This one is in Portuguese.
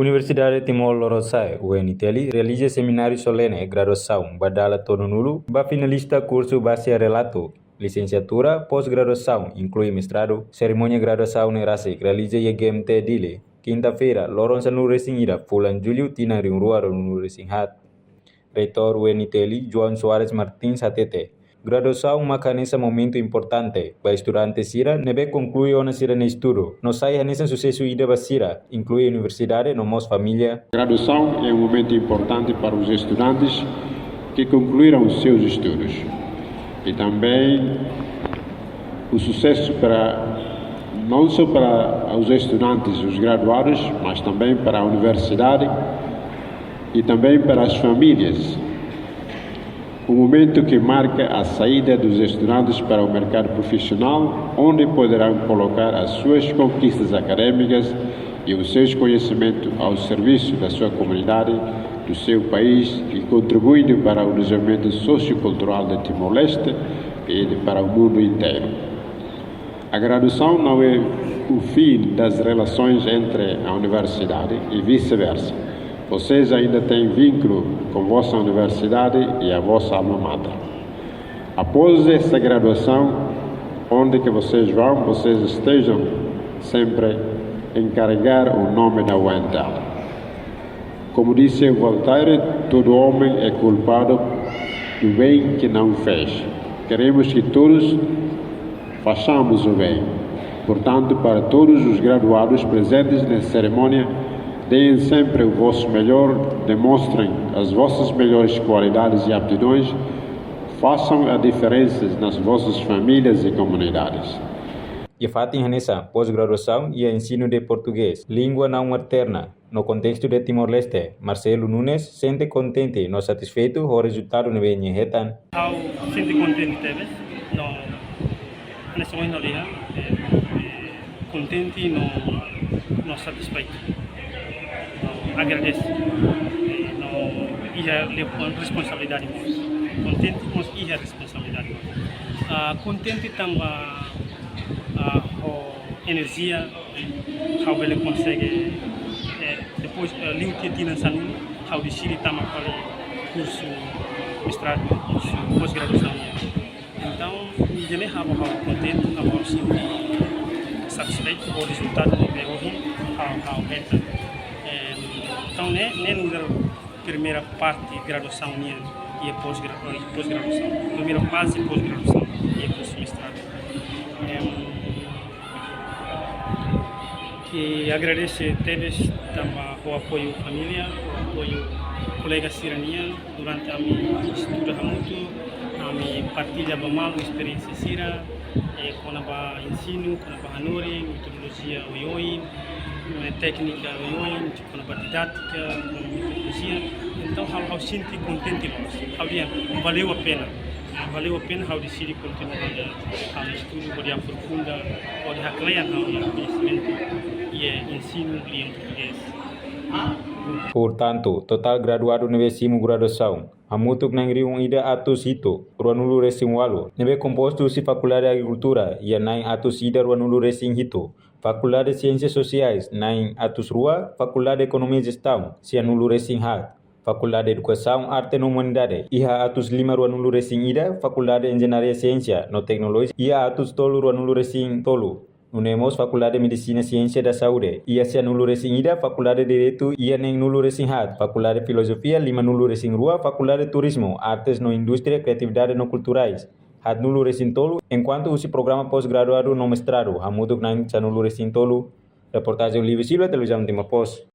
Universidade Timor-Leste, UNITL, realiza seminário solene graduação badala todo nulo, ba finalista curso base relato, licenciatura, pós-graduação, inclui mestrado, cerimônia graduação na RASIC, realiza a GMT Dile. Quinta-feira, Loronza no Resingira, Fulan Julio Tina Rinruaro no Resinhat. Reitor UNITL, João Soares Martins Atete. Graduação marca nesse momento importante. Para estudantes Sira, nebe conclui ona Sira no estudo. Não sai nesse sucesso ida Basira, inclui a universidade, no nossa família. Graduação é um momento importante para os estudantes que concluíram os seus estudos. E também o sucesso não só para os estudantes, os graduados, mas também para a universidade e também para as famílias. Um momento que marca a saída dos estudantes para o mercado profissional, onde poderão colocar as suas conquistas acadêmicas e os seus conhecimentos ao serviço da sua comunidade, do seu país e contribuindo para o desenvolvimento sociocultural de Timor-Leste e para o mundo inteiro. A graduação não é o fim das relações entre a universidade e vice-versa. Vocês ainda têm vínculo com vossa universidade e a vossa alma mater. Após essa graduação, onde que vocês vão, vocês estejam sempre a encarregar o nome da UNITL. Como disse Voltaire, todo homem é culpado do bem que não fez. Queremos que todos façamos o bem. Portanto, para todos os graduados presentes nessa cerimônia, deem sempre o vosso melhor, demonstrem as vossas melhores qualidades e aptidões, façam a diferença nas vossas famílias e comunidades. E fatem nessa pós-graduação e ensino de português, língua não materna. No contexto de Timor-Leste, Marcelo Nunes sente contente e satisfeito com o resultado no Benhetan. Eu sente contente, nessa manhã contente e não satisfeito. Agradeço. E é uma responsabilidade. Contente, mas e é responsabilidade. Contente também a energia, como ele consegue. Depois, liu que tinha sanu, como decidi também para curso mestrado, curso pós-graduação. Então, eu me estava contente, estava sentindo satisfeito com o resultado do meu como então, nem na primeira parte de graduação e a pós-graduação. Primeira fase de pós-graduação e a curso mestrado. Que agradeço a todos também o apoio da família, o apoio do colega Sirania durante a minha estudo muito, a minha partilha mal experiência Sira, com a ensino, com a hanori, metodologia Oyoin, técnica Oyoin, com a didática, com a metodologia. Então, eu sinto contente, valeu a pena. Valeu a pena eu decidi continuar o estudo, pode aprofundar, pode aclarar o conhecimento e ensino em português. Portanto, total graduado nebe simu graduação. Hamutuk nangri ida atus hito, ruanulu resing walu. Nebe composto si faculdade de agricultura, ia nain atus ida ruanulu resing hito. Faculdade de ciências sociais, nain atus rua, faculdade de economia e gestão, si anulu resing hat. Faculdade de Educação, Arte e Humanidade. Iha atus 5 ruanulu resing ida, Faculdade de Engenharia e Ciência, no Tecnologia. Ia atus tolu ruanulu resing tolu. Unemos Faculdade de Medicina e Ciência da Saúde. Ia se anulu resing ida, Faculdade de Direito, ia nem nulu resing hat. Faculdade de Filosofia, 5 nulu resing rua, Faculdade de Turismo, Artes no Indústria, Criatividade no Culturais. Hat nulu resing tolu, enquanto usi programa pós-graduado no mestrado. Hamutuk nain nulu resing tolu. Reportagem Livre Silva, Televisão Timor Post.